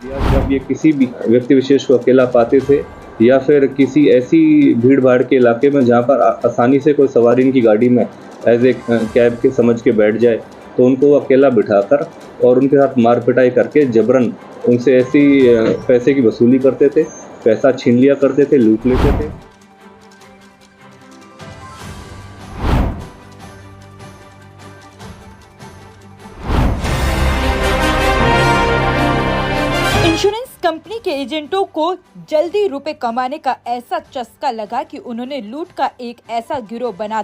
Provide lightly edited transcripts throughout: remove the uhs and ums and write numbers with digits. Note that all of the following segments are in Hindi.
या जब ये किसी भी व्यक्ति विशेष को अकेला पाते थे या फिर किसी ऐसी भीड़ भाड़ के इलाके में जहाँ पर आसानी से कोई सवारी इनकी गाड़ी में एज ए कैब के समझ के बैठ जाए, तो उनको अकेला बिठाकर और उनके साथ मार पिटाई करके जबरन उनसे ऐसी पैसे की वसूली करते थे, पैसा छीन लिया करते थे, लूट लेते थे। इंश्योरेंस कंपनी के एजेंटों को जल्दी रुपए कमाने का ऐसा चस्का लगा कि उन्होंने लूट का एक ऐसा गिरोह बना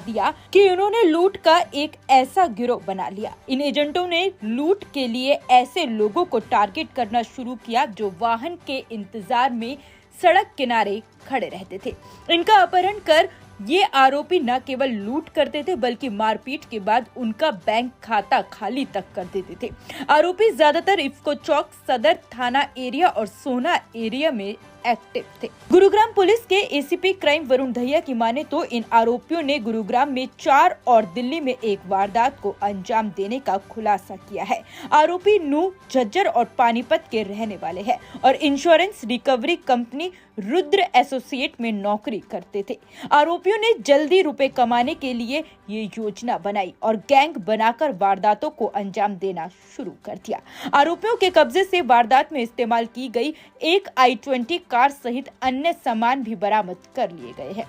लिया। इन एजेंटों ने लूट के लिए ऐसे लोगों को टारगेट करना शुरू किया जो वाहन के इंतजार में सड़क किनारे खड़े रहते थे। इनका अपहरण कर ये आरोपी न केवल लूट करते थे बल्कि मारपीट के बाद उनका बैंक खाता खाली तक कर देते थे। आरोपी ज्यादातर इफ्को चौक, सदर थाना एरिया और सोना एरिया में एक्टिव थे। गुरुग्राम पुलिस के एसीपी क्राइम वरुण दहिया की माने तो इन आरोपियों ने गुरुग्राम में 4 और दिल्ली में 1 वारदात को अंजाम देने का खुलासा किया है। आरोपी नूह, झज्जर और पानीपत के रहने वाले हैं और insurance recovery company Rudra associate में नौकरी करते थे। आरोपियों ने जल्दी रुपए कमाने के लिए ये योजना बनाई और गैंग बनाकर वारदातों को अंजाम देना शुरू कर दिया। आरोपियों के कब्जे से वारदात में इस्तेमाल की गई एक i20 कार सहित अन्य सामान भी बरामद कर लिए गए हैं।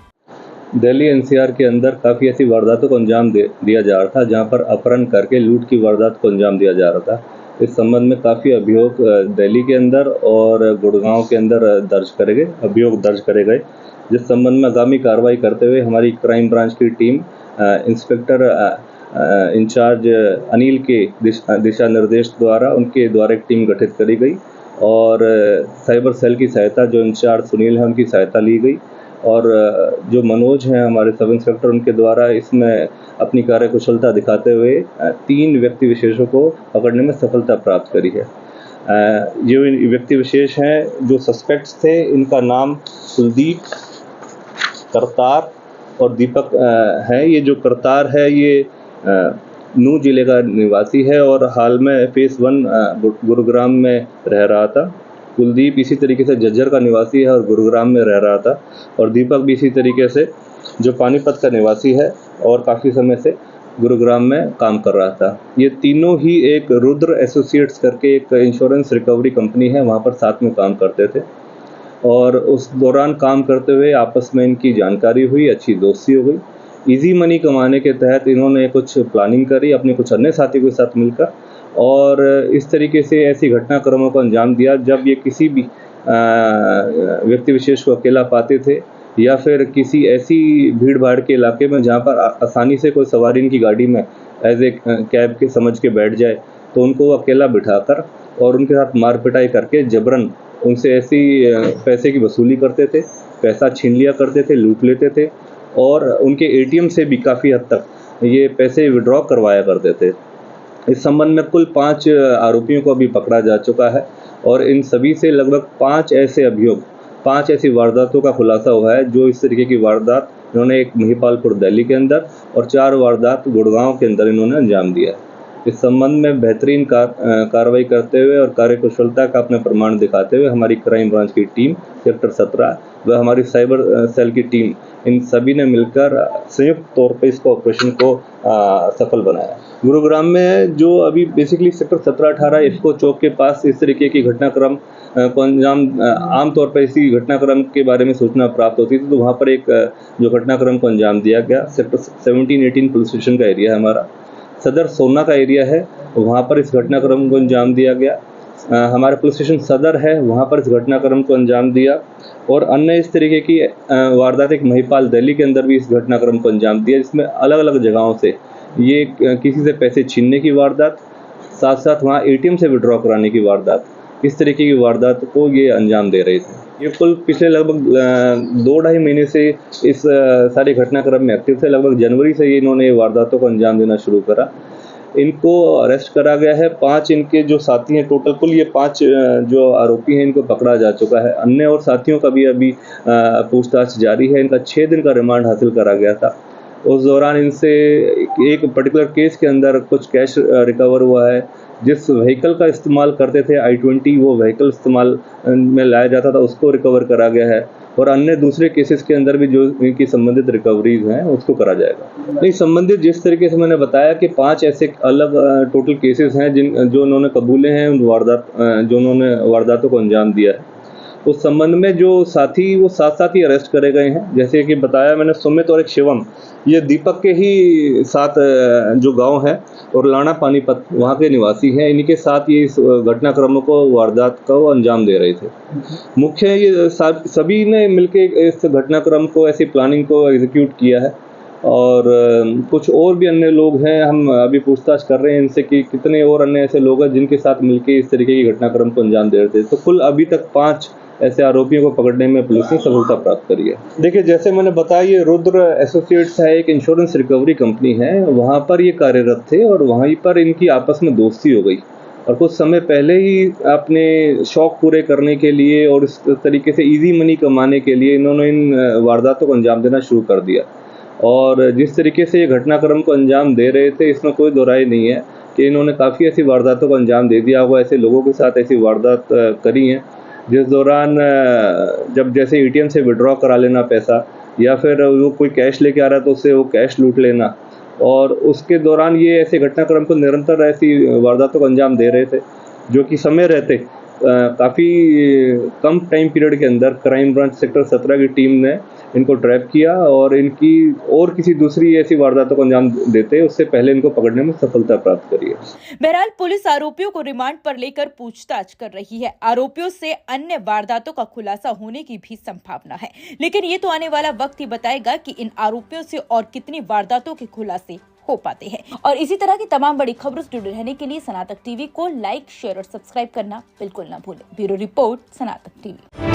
दिल्ली एनसीआर के अंदर काफ़ी ऐसी वारदातों को अंजाम दिया जा रहा था जहां पर अपहरण करके लूट की वारदात को अंजाम दिया जा रहा था। इस संबंध में काफ़ी अभियोग दिल्ली के अंदर और गुड़गांव के अंदर अभियोग दर्ज करे गए, जिस संबंध में आगामी कार्रवाई करते हुए हमारी क्राइम ब्रांच की टीम इंस्पेक्टर इंचार्ज अनिल के दिशा निर्देश द्वारा एक टीम गठित करी गई और साइबर सेल की सहायता, जो इंचार्ज सुनील है उनकी सहायता ली गई और जो मनोज हैं हमारे सब इंस्पेक्टर, उनके द्वारा इसमें अपनी कार्यकुशलता दिखाते हुए 3 व्यक्ति विशेषों को पकड़ने में सफलता प्राप्त करी है। जो व्यक्ति विशेष हैं जो सस्पेक्ट्स थे, इनका नाम कुलदीप, करतार और दीपक है। ये जो करतार है ये नूह जिले का निवासी है और हाल में फेस 1 गुरुग्राम में रह रहा था। कुलदीप इसी तरीके से झज्जर का निवासी है और गुरुग्राम में रह रहा था और दीपक भी इसी तरीके से जो पानीपत का निवासी है और काफ़ी समय से गुरुग्राम में काम कर रहा था। ये तीनों ही एक रुद्र एसोसिएट्स करके एक इंश्योरेंस रिकवरी कंपनी है, वहाँ पर साथ में काम करते थे और उस दौरान काम करते हुए आपस में इनकी जानकारी हुई, अच्छी दोस्ती हो गई। इजी मनी कमाने के तहत इन्होंने कुछ प्लानिंग करी अपने कुछ अन्य साथियों के साथ मिलकर और इस तरीके से ऐसी घटनाक्रमों को अंजाम दिया जब ये किसी भी व्यक्ति विशेष को अकेला पाते थे या फिर किसी ऐसी भीड़ भाड़ के इलाके में जहाँ पर आसानी से कोई सवारी इनकी गाड़ी में एज ए कैब के समझ के बैठ जाए, तो उनको अकेला बिठाकर और उनके साथ मार पिटाई करके जबरन उनसे ऐसी पैसे की वसूली करते थे, पैसा छीन लिया करते थे, लूट लेते थे और उनके एटीएम से भी काफ़ी हद तक ये पैसे विड्रॉ करवाया करते थे। इस संबंध में कुल 5 आरोपियों को अभी पकड़ा जा चुका है और इन सभी से लगभग 5 ऐसी वारदातों का खुलासा हुआ है जो इस तरीके की वारदात इन्होंने एक महिपालपुर दिल्ली के अंदर और 4 वारदात गुड़गांव के अंदर इन्होंने अंजाम दिया है। इस संबंध में बेहतरीन कार्रवाई करते हुए और कार्यकुशलता का अपने प्रमाण दिखाते हुए हमारी क्राइम ब्रांच की टीम सेक्टर 17 व हमारी साइबर सेल की टीम, इन सभी ने मिलकर संयुक्त तौर पर इस ऑपरेशन को सफल बनाया। गुरुग्राम में जो अभी बेसिकली सेक्टर 17-18 इफ्को चौक के पास इस तरीके की घटनाक्रम को अंजाम, आमतौर पर इसी घटनाक्रम के बारे में सूचना प्राप्त होती थी, तो वहाँ पर एक जो घटनाक्रम को अंजाम दिया गया। सेक्टर 17-18 पुलिस स्टेशन का एरिया है हमारा, सदर सोना का एरिया है, वहाँ पर इस घटनाक्रम को अंजाम दिया गया। हमारा पुलिस स्टेशन सदर है, वहाँ पर इस घटनाक्रम को अंजाम दिया और अन्य इस तरीके की वारदात एक महिपाल दिल्ली के अंदर भी इस घटनाक्रम को अंजाम दिया, जिसमें अलग अलग जगहों से ये किसी से पैसे छीनने की वारदात, साथ साथ वहाँ एटीएम से विड्रॉ कराने की वारदात, इस तरीके की वारदात को ये अंजाम दे रहे थे। ये कुल पिछले लगभग 2-2.5 महीने से इस सारे घटनाक्रम में एक्टिव थे। लगभग जनवरी से ये इन्होंने वारदातों को अंजाम देना शुरू करा। इनको अरेस्ट करा गया है। 5 इनके जो साथी हैं, टोटल कुल ये 5 जो आरोपी हैं इनको पकड़ा जा चुका है। अन्य और साथियों का भी अभी पूछताछ जारी है। इनका 6 दिन का रिमांड हासिल करा गया था। उस दौरान इनसे एक पर्टिकुलर केस के अंदर कुछ कैश रिकवर हुआ है, जिस व्हीकल का इस्तेमाल करते थे I-20, वो व्हीकल इस्तेमाल में लाया जाता था, उसको रिकवर करा गया है और अन्य दूसरे केसेस के अंदर भी जो इनकी संबंधित रिकवरीज हैं उसको करा जाएगा। नहीं, संबंधित जिस तरीके से मैंने बताया कि 5 ऐसे अलग टोटल केसेस हैं जो उन्होंने कबूले हैं, जो उन्होंने वारदातों को अंजाम दिया है। उस संबंध में जो साथी वो साथ ही अरेस्ट करे गए हैं। जैसे कि बताया मैंने, सुमित और एक शिवम, ये दीपक के ही साथ जो गांव है और लाना पानीपत वहाँ के निवासी हैं। इन्हीं के साथ ये इस घटनाक्रमों को, वारदात को अंजाम दे रहे थे। मुख्य ये सभी ने मिलके इस घटनाक्रम को, ऐसी प्लानिंग को एग्जीक्यूट किया है और कुछ और भी अन्य लोग हैं। हम अभी पूछताछ कर रहे हैं इनसे कि कितने और अन्य ऐसे लोग हैं जिनके साथ मिलके इस तरीके की घटनाक्रम को अंजाम दे रहे थे। तो कुल अभी तक 5 ऐसे आरोपियों को पकड़ने में पुलिस ने सफलता प्राप्त करी है। देखिए, जैसे मैंने बताया, ये रुद्र एसोसिएट्स है, एक इंश्योरेंस रिकवरी कंपनी है। वहाँ पर ये कार्यरत थे और वहीं पर इनकी आपस में दोस्ती हो गई और कुछ समय पहले ही अपने शौक पूरे करने के लिए और इस तरीके से इजी मनी कमाने के लिए इन्होंने इन वारदातों को अंजाम देना शुरू कर दिया। और जिस तरीके से ये घटनाक्रम को अंजाम दे रहे थे, इसमें कोई दोहराई नहीं है कि इन्होंने काफ़ी ऐसी वारदातों को अंजाम दे दिया होगा। ऐसे लोगों के साथ ऐसी वारदात करी हैं जिस दौरान जब जैसे एटीएम से विड्रॉ करा लेना पैसा, या फिर वो कोई कैश लेके आ रहा है तो उससे वो कैश लूट लेना, और उसके दौरान ये ऐसे घटनाक्रम को निरंतर ऐसी वारदातों को अंजाम दे रहे थे जो कि समय रहते काफ़ी कम टाइम पीरियड के अंदर क्राइम ब्रांच सेक्टर 17 की टीम ने इनको ट्रैप किया और इनकी और किसी दूसरी ऐसी वारदातों को अंजाम देते उससे पहले इनको पकड़ने में सफलता प्राप्त करी है। बहरहाल पुलिस आरोपियों को रिमांड पर लेकर पूछताछ कर रही है। आरोपियों से अन्य वारदातों का खुलासा होने की भी संभावना है, लेकिन ये तो आने वाला वक्त ही बताएगा कि इन आरोपियों से और कितनी वारदातों के खुलासे हो पाते हैं। और इसी तरह की तमाम बड़ी खबरों से जुड़े रहने के लिए सनातक टीवी को लाइक, शेयर और सब्सक्राइब करना बिल्कुल ना भूलें। Bureau report, Sanatak TV.